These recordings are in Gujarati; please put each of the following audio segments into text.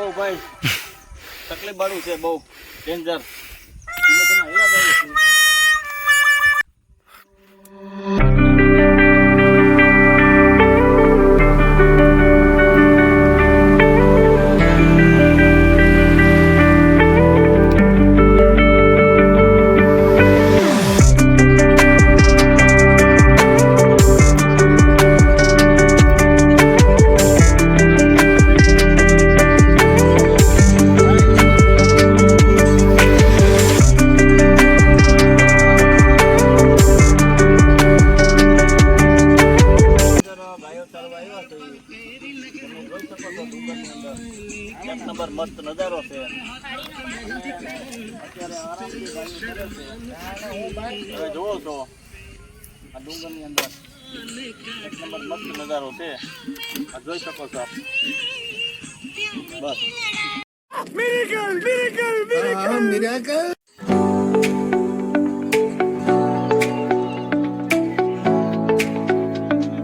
બહુ ભાઈ તકલીફ વાળું છે, બહુ ડેન્જર. તમે તમે હેરા જાય છે. એક નંબર મસ્ત નજારો છે. અત્યારે આરામથી ગાડી કરે છે. હવે જોવો છો આ ડુંગરની અંદર એક નંબર મસ્ત નજારો છે. આ જોઈ શકો છો આપ. બસ મિરેકલ મિરેકલ મિરેકલ મિરેકલ.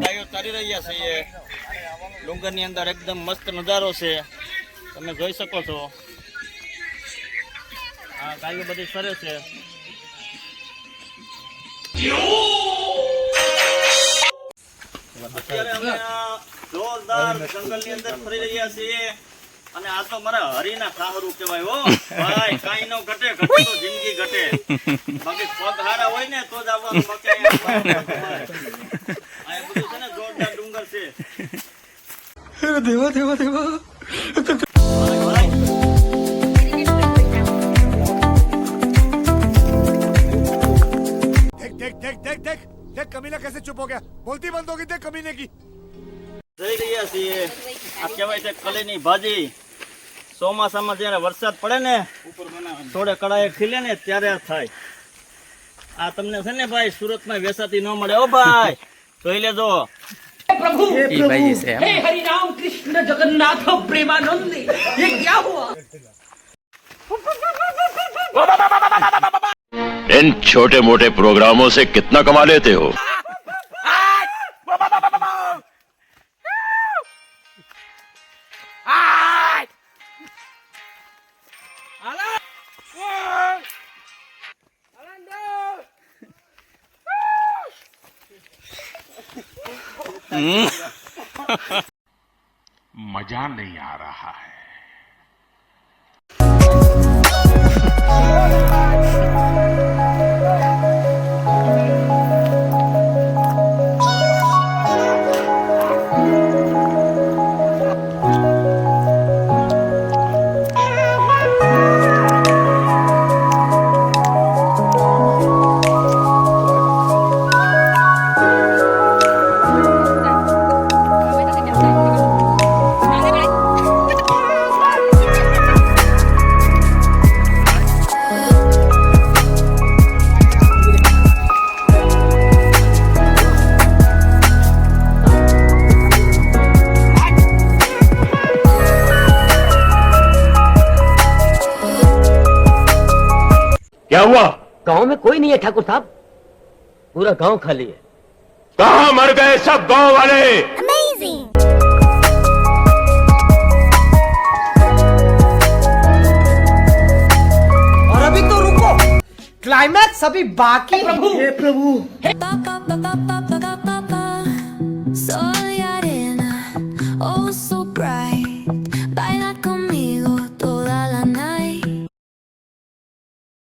ગાડીઓ ચાલી રહ્યા છે. ડુંગરની અંદર એકદમ મસ્ત નજારો છે, તમે જોઈ શકો છો. આ ગાયો બધી ફરે છે. અત્યારે અમે જોરદાર જંગલની અંદર ફરી રહ્યા છીએ અને આ તો મારા હરીના ખાહરું કહેવાય. હો ભાઈ, કાઈ ન ઘટે, ઘટે તો જિંદગી ઘટે. બાકી પગ હારા હોય ને તો જ આવવાનું. બાકી આ બધું છે ને જોરદાર ડુંગર છે. દેવા દેવા દેવા. देख कमीना कैसे चुप हो गया, बोलती बंद होगी देख कमीने की. જઈ રહ્યા છીએ. આ કહેવાય છે કલીની ભાજી. ચોમાસામાં જયારે વરસાદ પડે ને થોડે કડાએ ખીલે ને ત્યારે થાય. આ તમને છે ને ભાઈ સુરતમાં વેસાતી ન મળે. ઓ ભાઈ જોઈ લેજો. प्रभु हे हरि राम कृष्ण जगन्नाथ प्रेमानंद, ये क्या हुआ? इन छोटे मोटे प्रोग्रामों से कितना कमा लेते हो? मजा नहीं आ रहा है. क्या हुआ? गांव में कोई नहीं है ठाकुर साहब, पूरा गांव खाली है. कहाँ मर गए सब गांव वाले? और अभी तो रुको, क्लाइमैक्स अभी बाकी. प्रभु हे प्रभु. Soy arena, oh so bright,